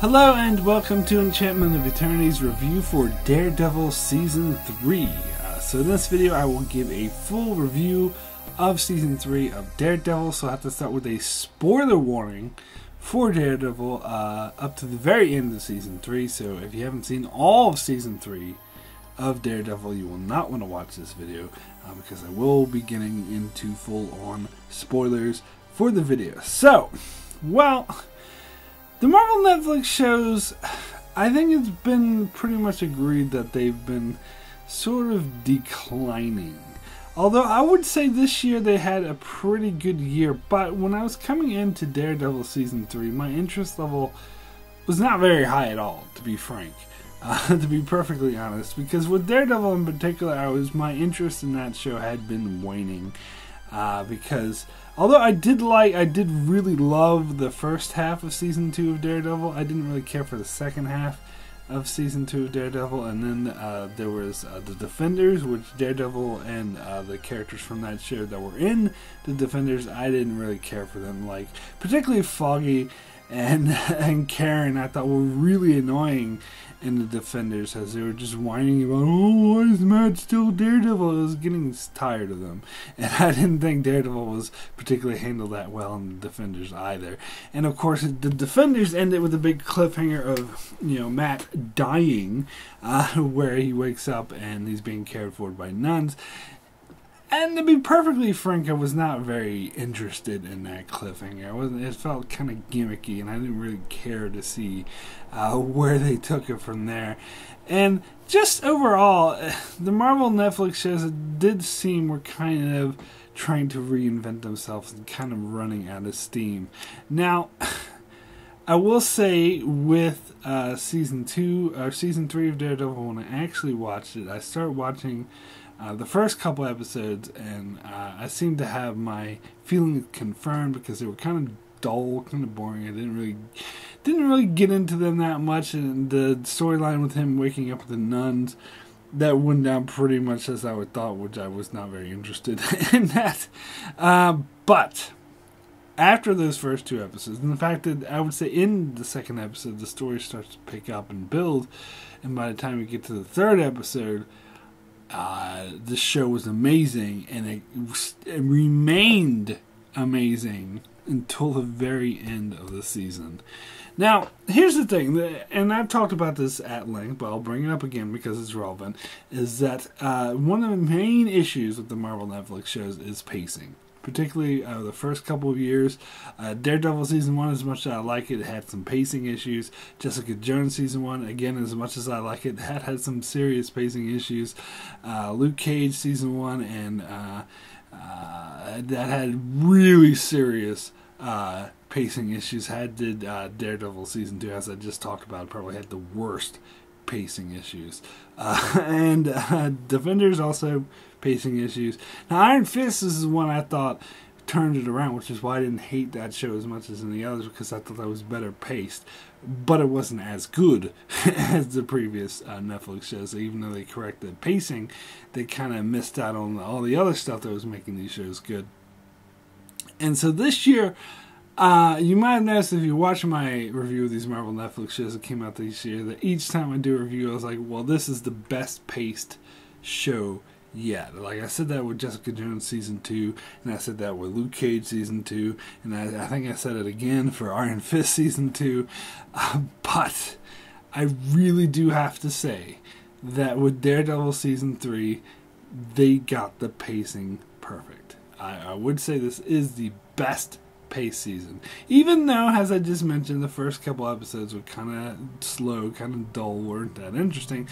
Hello and welcome to Enchantment of Eternity's review for Daredevil Season 3. So in this video I will give a full review of Season 3 of Daredevil, so I have to start with a spoiler warning for Daredevil up to the very end of Season 3. So if you haven't seen all of Season 3 of Daredevil, you will not want to watch this video because I will be getting into full-on spoilers for the video. So, well, the Marvel Netflix shows, I think it's been pretty much agreed that they've been sort of declining. Although I would say this year they had a pretty good year, but when I was coming into Daredevil Season 3, my interest level was not very high at all, to be frank. To be perfectly honest, because with Daredevil in particular, my interest in that show had been waning. Because although I did really love the first half of Season 2 of Daredevil, I didn't really care for the second half of Season 2 of Daredevil. And then there was the Defenders, which Daredevil and the characters from that show that were in the Defenders, I didn't really care for them. Like, particularly Foggy and Karen, I thought were really annoying in the Defenders, as they were just whining about, oh, why is Matt still Daredevil? I was getting tired of them, and I didn't think Daredevil was particularly handled that well in the Defenders either. And of course, the Defenders ended with a big cliffhanger of, Matt dying, where he wakes up and he's being cared for by nuns. And to be perfectly frank, I was not very interested in that cliffhanger. It felt kind of gimmicky, and I didn't really care to see where they took it from there. And just overall, the Marvel Netflix shows, it did seem were kind of trying to reinvent themselves and kind of running out of steam. Now, I will say with Season 2 or Season 3 of Daredevil, when I actually watched it, I started watching the first couple episodes, and I seemed to have my feelings confirmed because they were kind of dull, kind of boring. I didn't really get into them that much, and the storyline with him waking up with the nuns, that went down pretty much as I would thought, which I was not very interested in that. But after those first two episodes, and the fact that I would say in the second episode the story starts to pick up and build, and by the time we get to the third episode, this show was amazing, and it remained amazing until the very end of the season. Now, here's the thing, and I've talked about this at length, but I'll bring it up again because it's relevant, is that one of the main issues with the Marvel Netflix shows is pacing. Particularly the first couple of years. Daredevil Season 1, as much as I like it, had some pacing issues. Jessica Jones Season 1, again, as much as I like it, had some serious pacing issues. Luke Cage Season 1, and that had really serious pacing issues. Did Daredevil Season 2, as I just talked about, probably had the worst pacing issues. And Defenders also pacing issues. Now, Iron Fist is the one I thought turned it around, which is why I didn't hate that show as much as any others, because I thought that was better paced, but it wasn't as good as the previous Netflix shows. So even though they corrected pacing, they kind of missed out on all the other stuff that was making these shows good. And so this year, you might have noticed if you watch my review of these Marvel Netflix shows that came out this year, that each time I do a review, I was like, well, this is the best paced show yet. Like, I said that with Jessica Jones Season 2, and I said that with Luke Cage Season 2, and I think I said it again for Iron Fist Season 2, but I really do have to say that with Daredevil Season 3, they got the pacing perfect. I would say this is the best pace season, even though, as I just mentioned, the first couple episodes were kind of slow, kind of dull, weren't that interesting,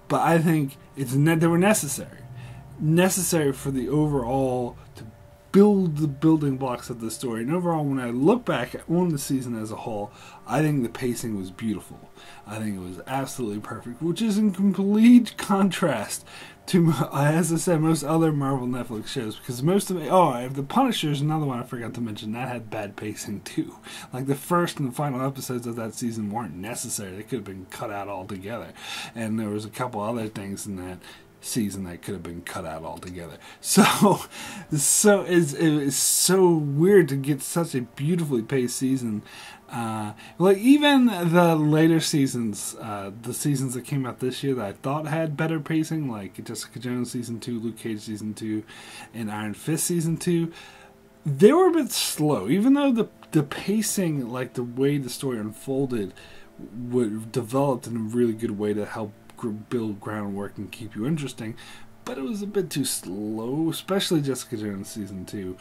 but I think they were necessary for the overall, to build the building blocks of the story. And overall, when I look back on the season as a whole, I think the pacing was beautiful. I think it was absolutely perfect, which is in complete contrast to, as I said, most other Marvel Netflix shows, because most of it, The Punisher is another one I forgot to mention, that had bad pacing too. Like, the first and the final episodes of that season weren't necessary. They could have been cut out altogether. And there was a couple other things in that season that could have been cut out altogether. So it's so weird to get such a beautifully paced season Like even the later seasons, the seasons that came out this year that I thought had better pacing, like Jessica Jones season 2, Luke Cage season 2, and Iron Fist season 2, they were a bit slow. Even though the pacing, like the way the story unfolded, developed in a really good way to help build groundwork and keep you interesting. But it was a bit too slow, especially Jessica Jones season 2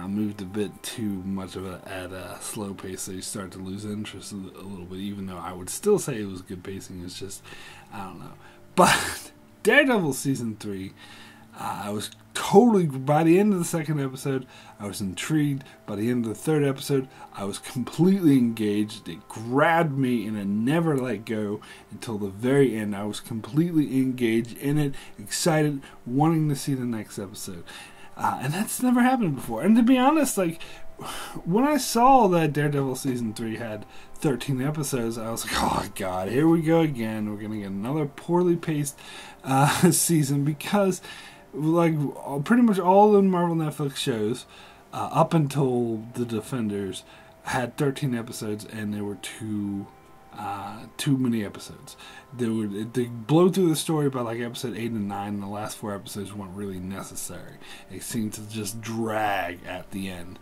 moved a bit too much of at a slow pace, so you start to lose interest a little bit, even though I would still say it was good pacing. It's just, I don't know. But Daredevil season 3, I was totally, by the end of the second episode, I was intrigued. By the end of the third episode, I was completely engaged. It grabbed me and it never let go until the very end. I was completely engaged in it, excited, wanting to see the next episode. And that's never happened before. And to be honest, like, when I saw that Daredevil season 3 had 13 episodes, I was like, oh god, here we go again. We're going to get another poorly paced season, because like pretty much all the Marvel Netflix shows up until The Defenders had 13 episodes, and there were too many episodes. They blow through the story by like episode 8 and 9, and the last 4 episodes weren't really necessary. It seemed to just drag at the end.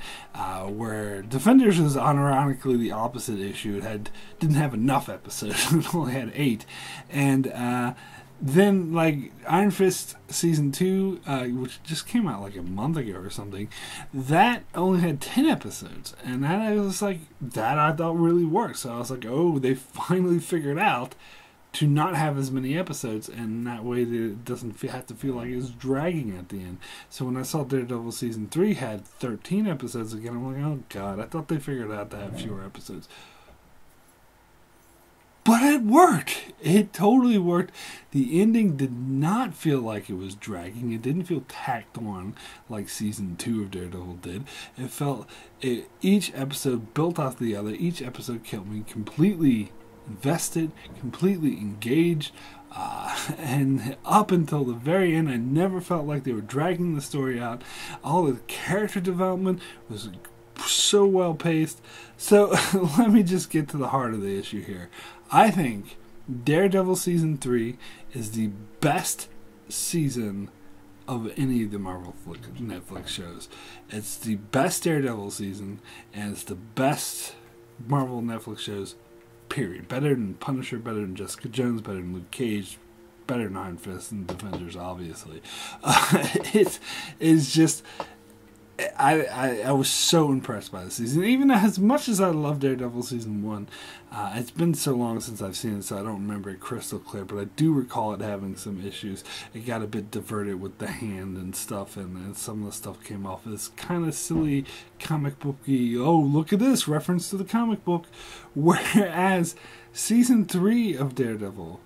Where Defenders was ironically the opposite issue. It didn't have enough episodes. It only had 8, and then, like, Iron Fist Season 2, which just came out like a month ago or something, that only had 10 episodes. And that I was like, that I thought really worked. So I was like, oh, they finally figured out to not have as many episodes, and that way it doesn't have to feel like it's dragging at the end. So when I saw Daredevil Season 3 had 13 episodes again, I'm like, oh god, I thought they figured out to have fewer episodes. But it worked. It totally worked. The ending did not feel like it was dragging. It didn't feel tacked on like season 2 of Daredevil did. It felt each episode built off the other. Each episode kept me completely invested, completely engaged. And up until the very end, I never felt like they were dragging the story out. All the character development was so well paced. So let me just get to the heart of the issue here. I think Daredevil Season 3 is the best season of any of the Marvel Netflix shows. It's the best Daredevil season, and it's the best Marvel Netflix shows, period. Better than Punisher, better than Jessica Jones, better than Luke Cage, better than Iron Fist and Defenders, obviously. It's just... I was so impressed by the season. Even as much as I love Daredevil Season 1, it's been so long since I've seen it, so I don't remember it crystal clear, but I do recall it having some issues. It got a bit diverted with the hand and stuff, and some of the stuff came off as kind of silly comic booky, oh, look at this, reference to the comic book. Whereas Season 3 of Daredevil,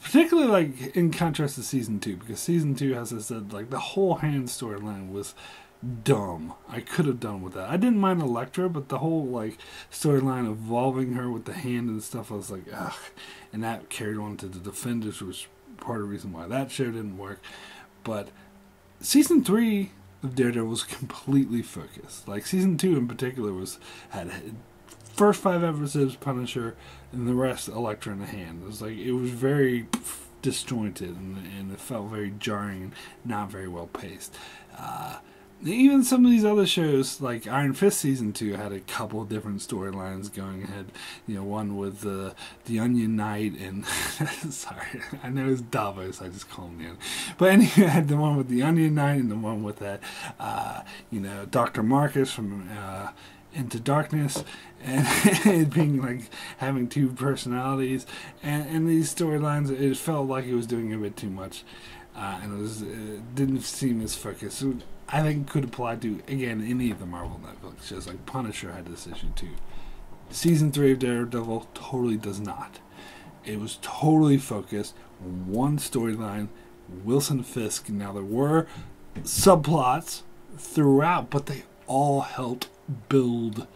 particularly like in contrast to Season 2, because Season 2, as I said, like the whole hand storyline was dumb. I could have done with that. I didn't mind Elektra, but the whole like storyline involving her with the hand and stuff, I was like, ugh. And that carried on to The Defenders, which was part of the reason why that show didn't work. But Season 3 of Daredevil was completely focused. Like Season 2 in particular had first 5 episodes Punisher, and the rest Elektra in the hand. It was very disjointed, and it felt very jarring and not very well paced. Even some of these other shows, like Iron Fist Season 2, had a couple of different storylines going ahead. You know, one with the Onion Knight and... sorry, I know it's Davos, I just call him the Onion. But anyway, I had the one with the Onion Knight and the one with that, Dr. Marcus from Into Darkness, and it being like having 2 personalities. And these storylines, it felt like it was doing a bit too much. And it didn't seem as focused. So I think it could apply to, again, any of the Marvel Netflix shows. Like Punisher had this issue too. Season 3 of Daredevil totally does not. It was totally focused on one storyline, Wilson Fisk. Now there were subplots throughout, but they all helped build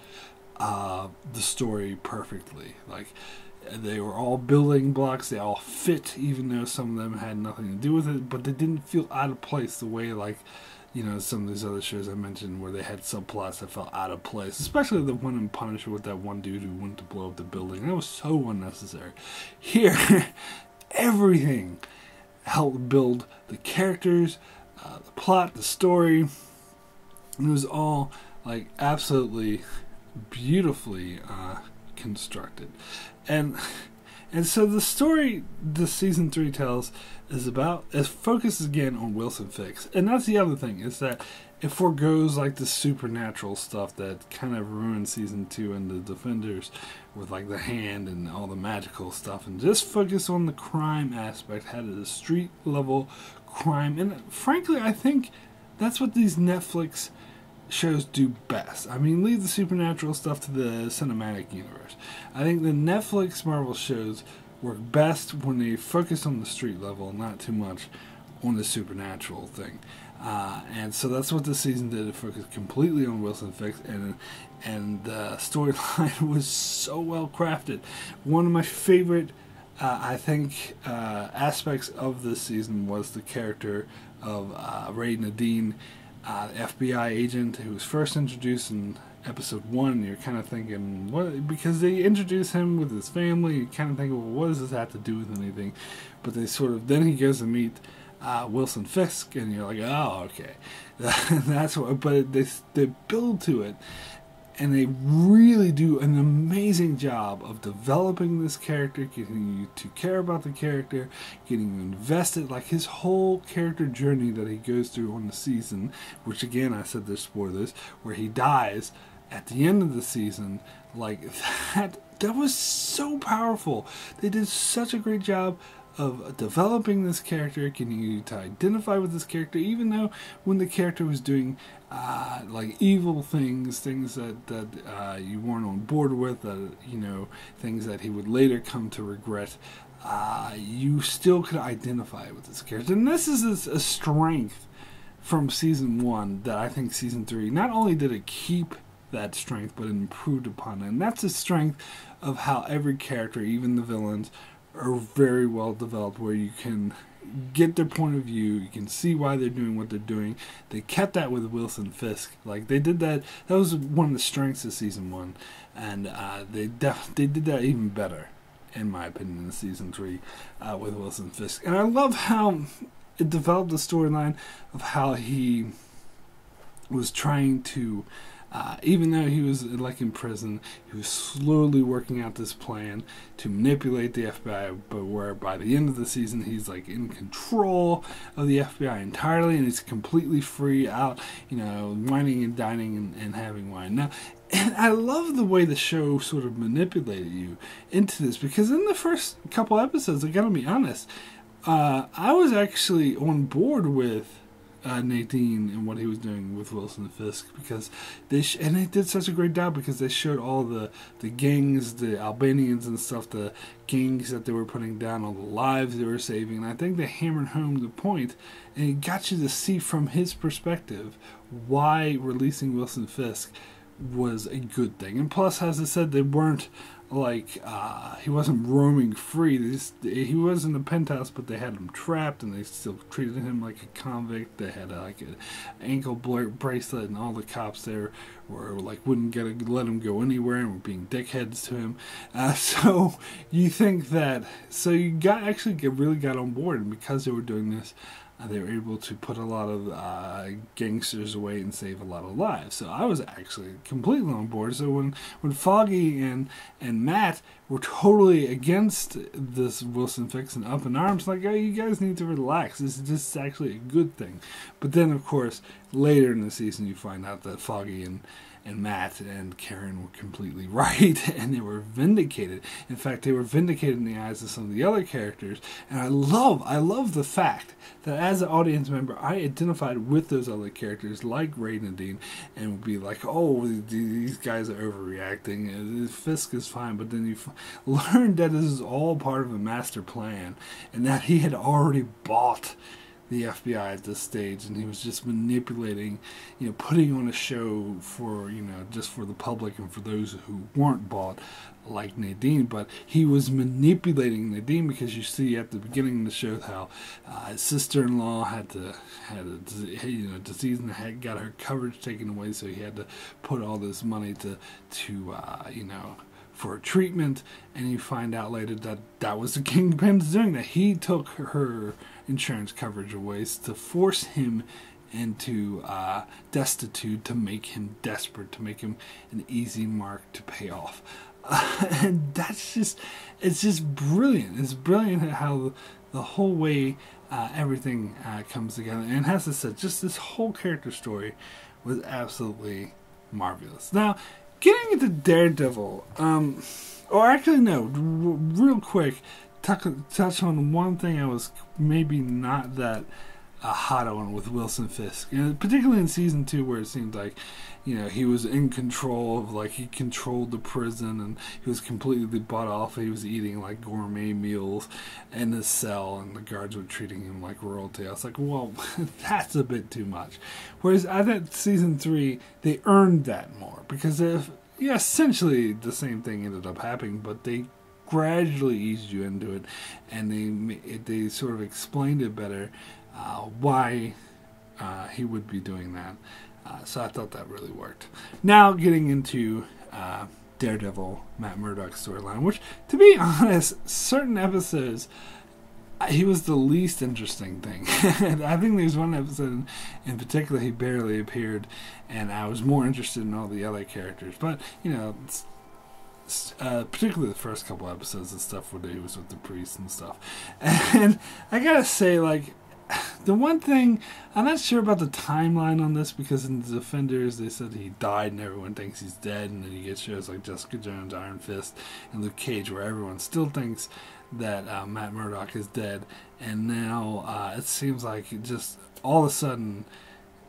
the story perfectly. Like, they were all building blocks. They all fit, even though some of them had nothing to do with it. But they didn't feel out of place the way, like, you know, some of these other shows I mentioned where they had subplots that felt out of place, especially the one in Punisher with that one dude who went to blow up the building. That was so unnecessary. Here, everything helped build the characters, the plot, the story. It was all like absolutely beautifully constructed, and so the story the season 3 tells is about, it focuses again on Wilson Fisk, and that's the other thing, is that it forgoes like the supernatural stuff that kind of ruined season 2 and the Defenders with like the hand and all the magical stuff, and just focus on the crime aspect, had a street level crime, and frankly I think that's what these Netflix shows do best. I mean, leave the supernatural stuff to the cinematic universe. I think the Netflix Marvel shows work best when they focus on the street level, not too much on the supernatural thing. And so that's what this season did. It focused completely on Wilson Fisk, and the storyline was so well crafted. One of my favorite, I think, aspects of this season was the character of Ray Nadine, FBI agent who was first introduced in episode 1. You're kind of thinking, what? Because they introduce him with his family, you kind of think, well, what does this have to do with anything? But they sort of, then he goes to meet Wilson Fisk, and you're like, oh, okay. That's what, but they build to it, and they really do an amazing job of developing this character, getting you to care about the character, getting you invested, like his whole character journey that he goes through on the season, which again, I said there's spoilers, where he dies at the end of the season, like that was so powerful. They did such a great job of developing this character, getting you to identify with this character, even though when the character was doing like evil things that you weren't on board with, you know, things that he would later come to regret, you still could identify with this character. And this is a strength from season 1 that I think season 3, not only did it keep that strength, but it improved upon it. And that's the strength of how every character, even the villains, are very well developed, where you can get their point of view, you can see why they're doing what they're doing. They kept that with Wilson Fisk. Like, they did that was one of the strengths of season 1, and they did that even better, in my opinion, in season 3 with Wilson Fisk. And I love how it developed the storyline of how he was trying to, even though he was like in prison, he was slowly working out this plan to manipulate the FBI, but where by the end of the season he's like in control of the FBI entirely, and he's completely free out, you know, whining and dining and having wine. Now, and I love the way the show sort of manipulated you into this, because in the first couple episodes, I gotta be honest, I was actually on board with Nadine and what he was doing with Wilson Fisk, because they did such a great job, because they showed all the gangs, the Albanians and stuff, the gangs that they were putting down, all the lives they were saving, and I think they hammered home the point, and it got you to see from his perspective why releasing Wilson Fisk was a good thing. And plus, as I said, they weren't like he wasn't roaming free. He was in the penthouse, but they had him trapped, and they still treated him like a convict. They had like an ankle bracelet, and all the cops there were like wouldn't let him go anywhere, and were being dickheads to him. So you think that, so you really got on board, and because they were doing this, they were able to put a lot of gangsters away and save a lot of lives. So I was actually completely on board. So when Foggy and Matt were totally against this Wilson Fisk and up in arms, like, oh, you guys need to relax. This is just actually a good thing. But then, of course, later in the season, you find out that Foggy and Matt and Karen were completely right, and they were vindicated. In fact, they were vindicated in the eyes of some of the other characters. And I love the fact that as an audience member, I identified with those other characters, like Ray Nadine, and would be like, oh, these guys are overreacting. Fisk is fine, but then you learn that this is all part of a master plan, and that he had already bought the FBI at this stage, and he was just manipulating, putting on a show for, just for the public and for those who weren't bought, like Nadine. But he was manipulating Nadine because you see at the beginning of the show how his sister-in-law had a disease and had got her coverage taken away, so he had to put all this money to for treatment, and you find out later that that was the Kingpin's doing that. He took her insurance coverage away to force him into destitute, to make him desperate, to make him an easy mark to pay off. And it's just brilliant. It's brilliant how the whole way everything comes together. And as I said, just this whole character story was absolutely marvelous. Now, getting into Daredevil, or actually no, real quick, touch on one thing I was maybe not that hot on with Wilson Fisk, particularly in season 2, where it seemed like, he was in control of, like, he controlled the prison, and he was completely bought off. He was eating, like, gourmet meals in his cell, and the guards were treating him like royalty. I was like, well, that's a bit too much. Whereas I thought season 3, they earned that more, because essentially the same thing ended up happening, but they gradually eased you into it, and they sort of explained it better, why he would be doing that. So I thought that really worked. Now getting into Daredevil, Matt Murdock's storyline, which, to be honest, certain episodes, he was the least interesting thing. I think there's one episode in particular he barely appeared, and I was more interested in all the other characters. But, particularly the first couple episodes and stuff where he was with the priest and stuff. And I gotta say, like, the one thing, I'm not sure about the timeline on this, because in the Defenders they said he died and everyone thinks he's dead, and then you get shows like Jessica Jones, Iron Fist, and Luke Cage where everyone still thinks that Matt Murdock is dead, and now it seems like just all of a sudden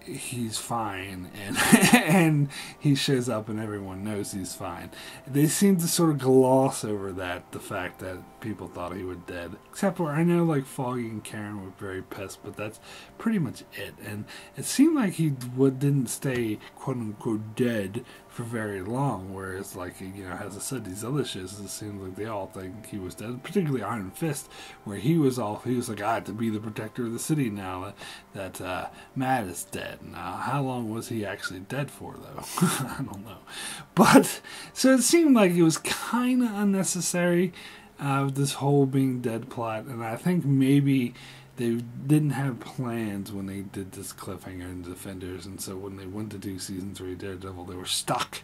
he's fine, and he shows up and everyone knows he's fine. They seem to sort of gloss over the fact that people thought he was dead, except for, I know, like, Foggy and Karen were very pissed, but that's pretty much it. And it seemed like he didn't stay quote unquote dead for very long, whereas, like, as I said, these other shows, it seems like they all think he was dead, particularly Iron Fist, where he was like, I have to be the protector of the city now that Matt is dead. Now, how long was he actually dead for, though? I don't know. But, so it seemed like it was kind of unnecessary, this whole being dead plot, and I think maybe they didn't have plans when they did this cliffhanger in Defenders, and so when they went to do season 3 Daredevil, they were stuck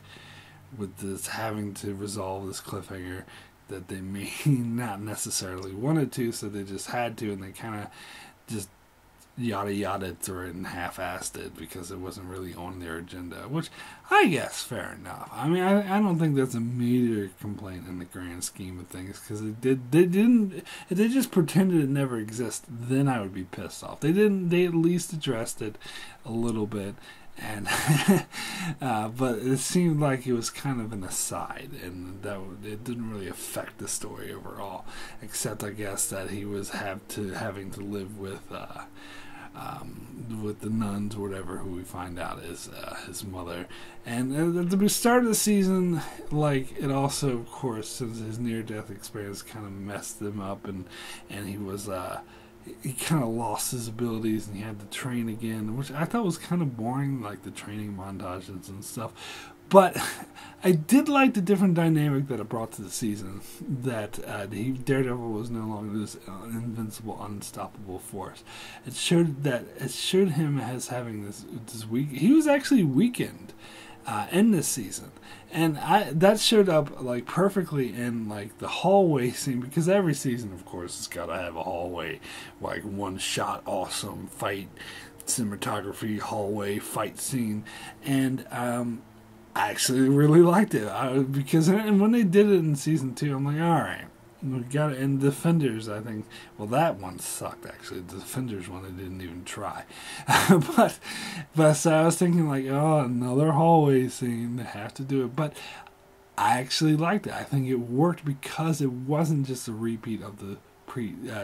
with this, having to resolve this cliffhanger that they may not necessarily wanted to, so they just had to, and they kind of just yada through it and half-assed it because it wasn't really on their agenda, which I guess fair enough. I mean, I don't think that's a major complaint in the grand scheme of things, because if they just pretended it never existed, then I would be pissed off. They at least addressed it a little bit, and but it seemed like it was kind of an aside, and that it didn't really affect the story overall, except I guess that he was having to live with the nuns or whatever, who we find out is his mother. And at the start of the season, like, it also, of course, since his near-death experience kind of messed him up, and he was he kind of lost his abilities, and he had to train again, which I thought was kind of boring, like the training montages and stuff. But I did like the different dynamic that it brought to the season, that Daredevil was no longer this invincible, unstoppable force. It showed him as having this weak. He was actually weakened in this season, and that showed up, like, perfectly in, like, the hallway scene, because every season, of course, has got to have a hallway, like, one shot awesome fight cinematography hallway fight scene, and I actually really liked it, because when they did it in season 2, I'm like, all right, we got it. And Defenders, I think, well, that one sucked, actually. The Defenders one, they didn't even try. but so I was thinking, like, oh, another hallway scene, they have to do it. But I actually liked it. I think it worked because it wasn't just a repeat of the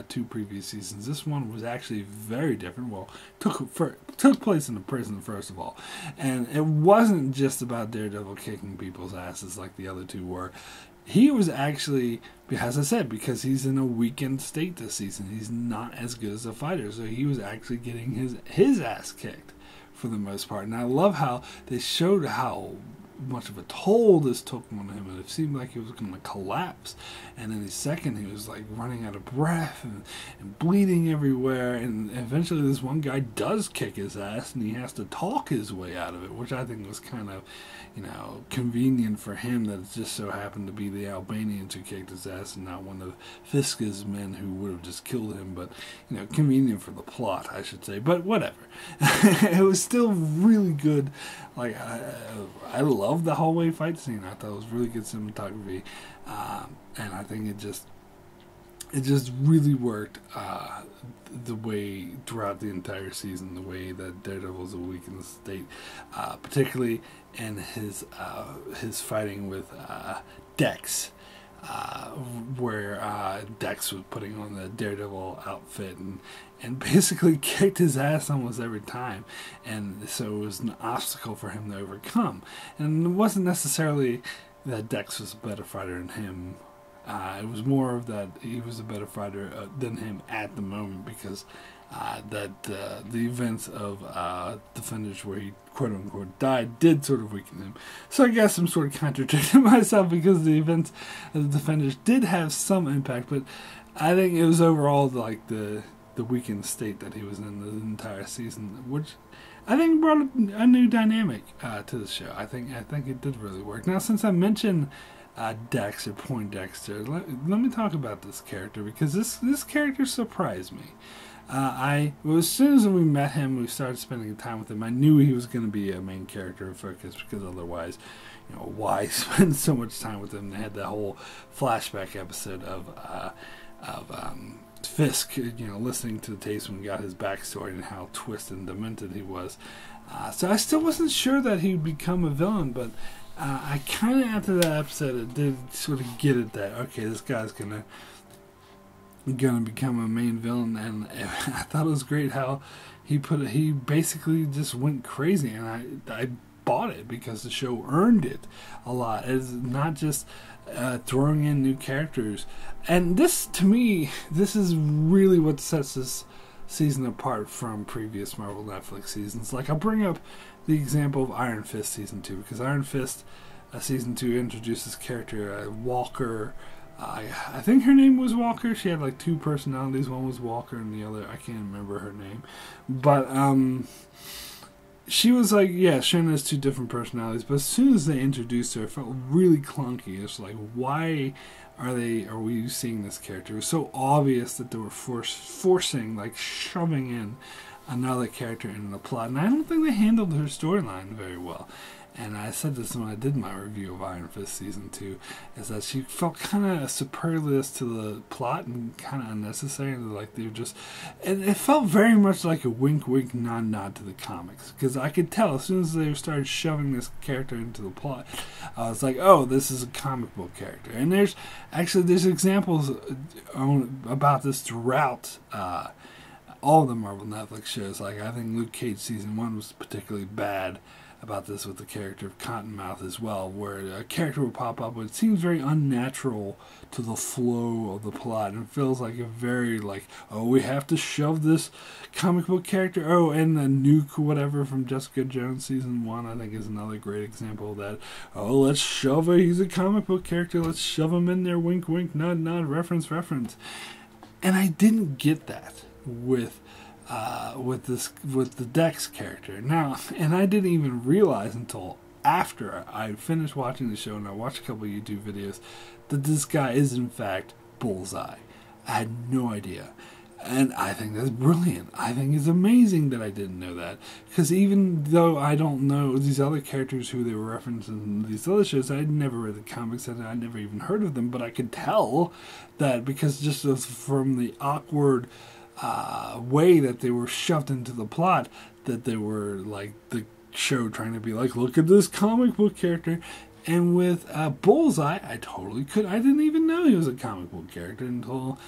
two previous seasons. This one was actually very different. Well, took place in a prison, first of all, and it wasn't just about Daredevil kicking people's asses like the other two were. He was actually, as I said, because he's in a weakened state this season, he's not as good as a fighter, so he was actually getting his ass kicked for the most part. And I love how they showed how much of a toll this took on him, and it seemed like he was going to collapse. And in a second, he was like running out of breath and bleeding everywhere. And eventually, this one guy does kick his ass, and he has to talk his way out of it, which I think was kind of, convenient for him that it just so happened to be the Albanians who kicked his ass and not one of Fiska's men who would have just killed him. But, convenient for the plot, I should say. But whatever. It was still really good. Like, I love the hallway fight scene. I thought it was really good cinematography. And I think it just really worked the way throughout the entire season, the way that Daredevil's a weakened state, particularly in his fighting with Dex, where Dex was putting on the Daredevil outfit and basically kicked his ass almost every time, and so it was an obstacle for him to overcome. And it wasn't necessarily that Dex was a better fighter than him. It was more of that he was a better fighter than him at the moment, because the events of Defenders where he quote-unquote died did sort of weaken him. So I guess I'm sort of contradicting myself, because the events of the Defenders did have some impact, but I think it was overall like the weakened state that he was in the entire season, which I think brought a new dynamic to the show. I think it did really work. Now, since I mentioned Dex or Poindexter, let me talk about this character, because this character surprised me. As soon as we met him, we started spending time with him, I knew he was going to be a main character of focus, because otherwise, why spend so much time with him? They had that whole flashback episode of Fisk, listening to the tapes when we got his backstory and how twisted and demented he was. So I still wasn't sure that he'd become a villain, but I kind of, after that episode, it did sort of get it that, okay, this guy's gonna become a main villain. And I thought it was great how he basically just went crazy, and I bought it, because the show earned it a lot. It's not just throwing in new characters, and this, to me, this is really what sets this season apart from previous Marvel Netflix seasons. Like, I'll bring up the example of Iron Fist Season 2, because Iron Fist Season 2 introduces character Walker. I think her name was Walker. She had like two personalities. One was Walker and the other, I can't remember her name. But she was like, yeah, Shannon has two different personalities. But as soon as they introduced her, it felt really clunky. It's like, why are we seeing this character? It was so obvious that they were forcing, like shoving in another character in the plot, and I don't think they handled her storyline very well. And I said this when I did my review of Iron Fist Season 2, is that she felt kind of superfluous to the plot and kind of unnecessary. Like, they were just, and it felt very much like a wink wink nod nod to the comics, because I could tell as soon as they started shoving this character into the plot, I was like, oh, this is a comic book character. And there's examples about this throughout all the Marvel Netflix shows. Like, I think Luke Cage Season 1 was particularly bad about this, with the character of Cottonmouth as well, where a character will pop up, but it seems very unnatural to the flow of the plot, and it feels like a very, like, oh, we have to shove this comic book character. Oh, and the Nuke whatever from Jessica Jones Season 1, I think, is another great example of that. Oh, let's shove he's a comic book character, let's shove him in there, wink wink, nod nod, reference. And I didn't get that with the Dex character. Now, and I didn't even realize until after I finished watching the show and I watched a couple of YouTube videos that this guy is in fact Bullseye. I had no idea. And I think that's brilliant. I think it's amazing that I didn't know that. Because even though I don't know these other characters who they were referencing in these other shows, I'd never read the comics and I'd never even heard of them, but I could tell that, because just from the awkward way that they were shoved into the plot, that they were like the show trying to be like, look at this comic book character. And with Bullseye, I totally could. I didn't even know he was a comic book character until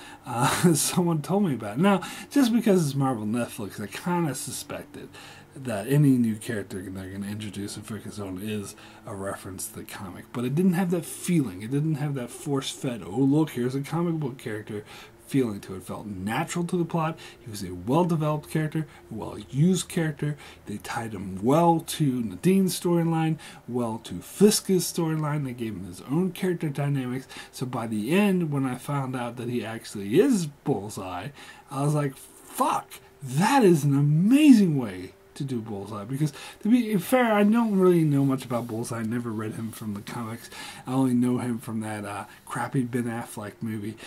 someone told me about it. Now, just because it's Marvel Netflix, I kind of suspected that any new character they're going to introduce and focus on is a reference to the comic. But it didn't have that feeling. It didn't have that force-fed, oh, look, here's a comic book character feeling to it. It felt natural to the plot. He was a well-developed character, a well-used character. They tied him well to Nadine's storyline, well to Fisk's storyline. They gave him his own character dynamics. So by the end, when I found out that he actually is Bullseye, I was like, fuck, that is an amazing way to do Bullseye. Because to be fair, I don't really know much about Bullseye. I never read him from the comics. I only know him from that crappy Ben Affleck movie,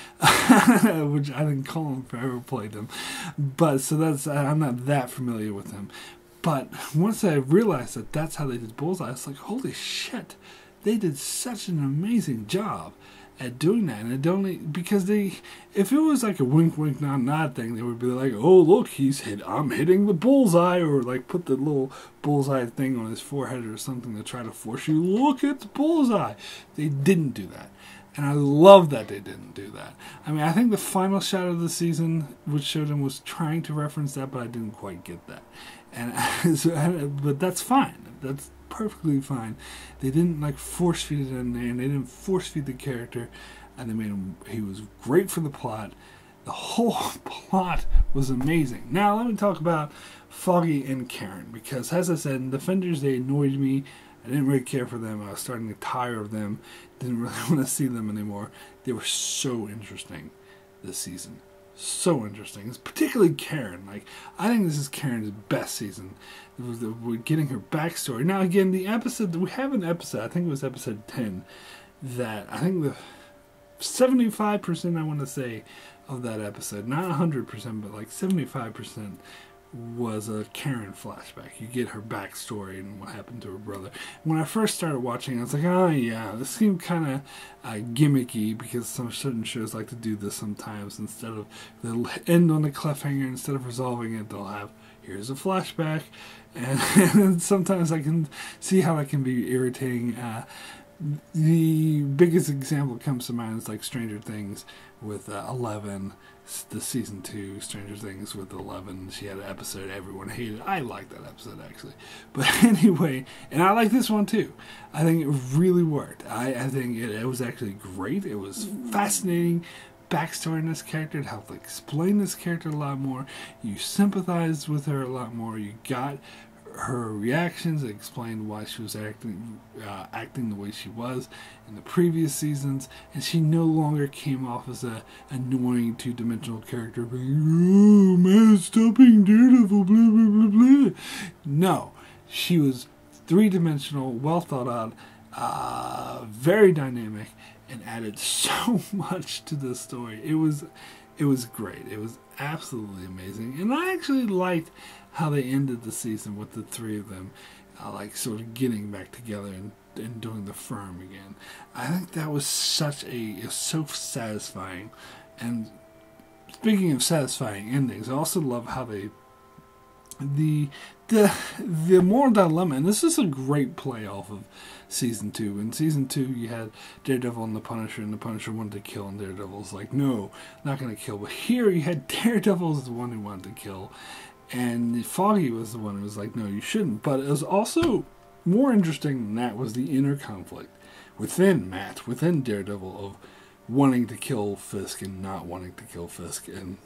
which I didn't call him if I ever played him. But so that's I'm not that familiar with him. But once I realized that that's how they did Bullseye, I was like, holy shit, they did such an amazing job at doing that. And it only because if it was like a wink wink nod nod thing, they would be like, oh look, I'm hitting the bullseye, or like put the little bullseye thing on his forehead or something to try to force you, look, it's bullseye. They didn't do that, and I love that they didn't do that. I mean, I think the final shot of the season, which showed him, was trying to reference that, but I didn't quite get that. And but that's fine. That's perfectly fine. They didn't like force feed it in there, and they didn't force feed the character, and they made him. He was great for the plot. The whole plot was amazing. Now let me talk about Foggy and Karen, because as I said, in Defenders, they annoyed me. I didn't really care for them. I was starting to tire of them. Didn't really want to see them anymore. They were so interesting this season. So interesting. It's particularly Karen. Like, I think this is Karen's best season. We're getting her backstory. Now, again, the episode, we have an episode, I think it was episode 10, that I think the 75%, I want to say, of that episode, not 100%, but like 75%, was a Karen flashback. You get her backstory and what happened to her brother. When I first started watching, I was like, oh yeah, this seemed kind of gimmicky, because some certain shows like to do this sometimes. Instead of, they'll end on a cliffhanger, instead of resolving it, they'll have, here's a flashback. And sometimes I can see how that can be irritating. The biggest example that comes to mind is like Stranger Things with 11, the season 2 Stranger Things with 11. She had an episode everyone hated. I liked that episode, actually. But anyway, and I like this one too. I think it really worked. I think it was actually great. It was fascinating backstory in this character. It helped explain this character a lot more. You sympathized with her a lot more. You got her reactions. It explained why she was acting the way she was in the previous seasons, and she no longer came off as a annoying two-dimensional character. Oh man, stop being Daredevil, blah blah blah blah. No, she was three-dimensional, well thought out, very dynamic, and added so much to the story. It was great. It was absolutely amazing, and I actually liked how they ended the season with the three of them, like sort of getting back together and doing the firm again. I think that was so satisfying. And speaking of satisfying endings, I also love how the moral dilemma, and this is a great play off of season 2. In season 2, you had Daredevil and the Punisher wanted to kill, and Daredevil's like, no, not going to kill. But here you had Daredevil as the one who wanted to kill, and Foggy was the one who was like, no, you shouldn't. But it was also more interesting than that was the inner conflict within Daredevil, of wanting to kill Fisk and not wanting to kill Fisk, and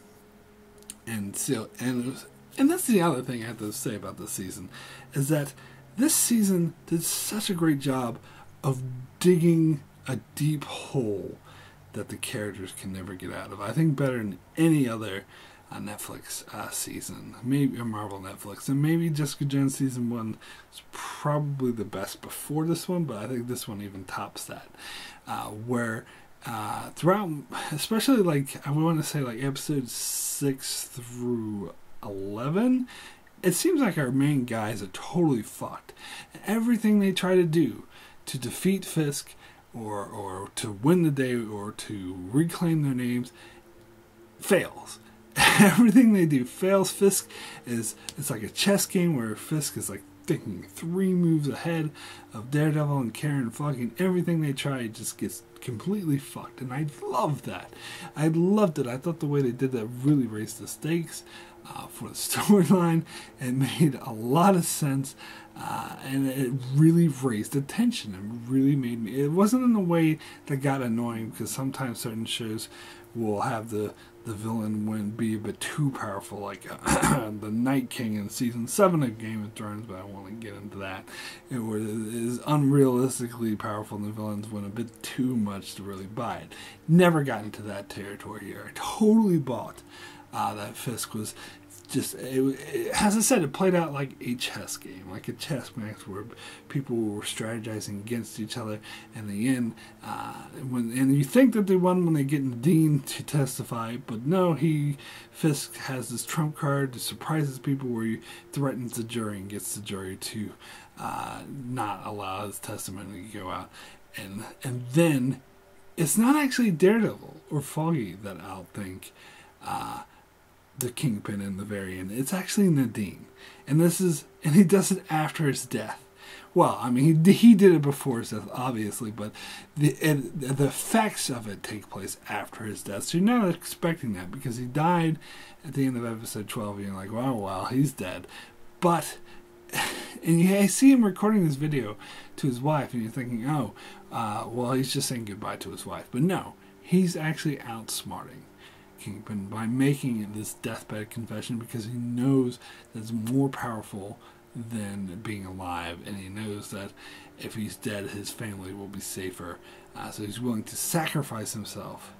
that's the other thing I have to say about this season, is that this season did such a great job of digging a deep hole that the characters can never get out of. I think better than any other Netflix season, maybe a Marvel Netflix, and maybe Jessica Jones season 1 is probably the best before this one, but I think this one even tops that. Where throughout, especially like I want to say like episodes 6 through 11, it seems like our main guys are totally fucked. Everything they try to do to defeat Fisk, or to win the day, or to reclaim their names, fails. Everything they do fails. Fisk it's like a chess game where Fisk is like thinking 3 moves ahead of Daredevil and Karen. Fucking everything they try just gets completely fucked, and I love that. I loved it. I thought the way they did that really raised the stakes for the storyline. It made a lot of sense, and it really raised the tension. It really made me. It wasn't in a way that got annoying, because sometimes certain shows will have the villain be a bit too powerful, like the Night King in season 7 of Game of Thrones, but I don't want to get into that. It is unrealistically powerful, and the villains went a bit too much to really buy it. Never got into that territory here. I totally bought that Fisk was just, as I said, it played out like a chess game, like a chess match where people were strategizing against each other. In the end, and you think that they won when they get Nadine to testify, but no, Fisk has this trump card to surprises people, where he threatens the jury and gets the jury to not allow his testimony to go out, and then it's not actually Daredevil or Foggy that I'll think the Kingpin in the very end. It's actually Nadine, and he does it after his death. Well, I mean, he did it before his death, obviously, but the effects of it take place after his death. So you're not expecting that, because he died at the end of episode 12. And you're like, wow, he's dead. But I see him recording this video to his wife, and you're thinking, well, he's just saying goodbye to his wife. But no, he's actually outsmarting Kingpin by making this deathbed confession, because he knows that it's more powerful than being alive, and he knows that if he's dead, his family will be safer. So he's willing to sacrifice himself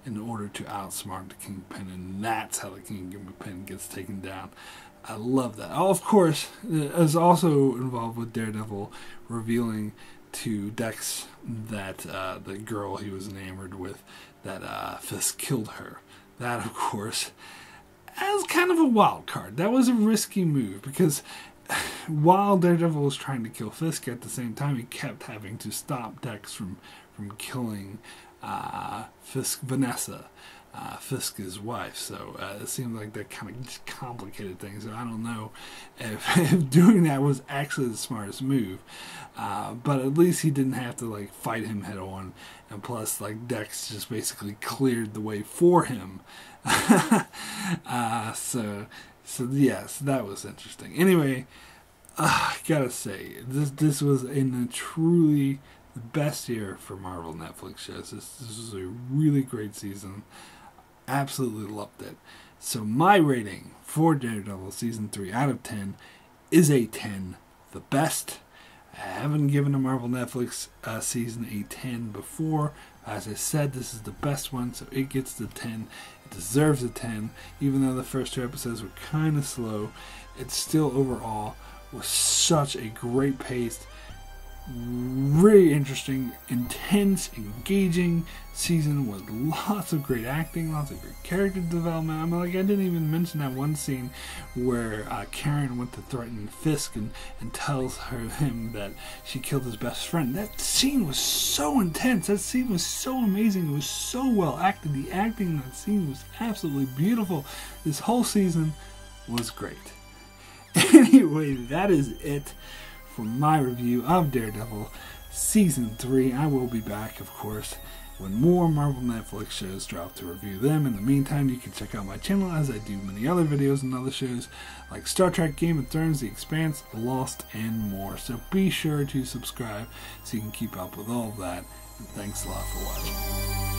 in order to outsmart the Kingpin, and that's how the Kingpin gets taken down. I love that. Oh, of course, is also involved with Daredevil revealing to Dex that the girl he was enamored with, that Fisk killed her. That, of course, as kind of a wild card. That was a risky move, because while Daredevil was trying to kill Fisk, at the same time he kept having to stop Dex from killing Vanessa, Fisk's wife. So it seemed like that kind of just complicated things. So I don't know if doing that was actually the smartest move, but at least he didn't have to fight him head on, and plus Dex just basically cleared the way for him. So yes, that was interesting. Anyway, I gotta say, this was truly the best year for Marvel Netflix shows. This was a really great season. Absolutely loved it. So my rating for Daredevil Season 3 out of 10 is a 10. The best. I haven't given a Marvel Netflix season a 10 before. As I said, this is the best one, so it gets the 10. It deserves a 10. Even though the first 2 episodes were kind of slow, it still overall was such a great pace, really interesting, intense, engaging season with lots of great acting, lots of great character development. I mean, I didn't even mention that one scene where Karen went to threaten Fisk and tells him that she killed his best friend. That scene was so intense. That scene was so amazing. It was so well acted. The acting in that scene was absolutely beautiful. This whole season was great. Anyway, that is it for my review of Daredevil Season 3. I will be back, of course, when more Marvel Netflix shows drop to review them. In the meantime, you can check out my channel as I do many other videos and other shows like Star Trek, Game of Thrones, The Expanse, Lost, and more. So be sure to subscribe so you can keep up with all of that. And thanks a lot for watching.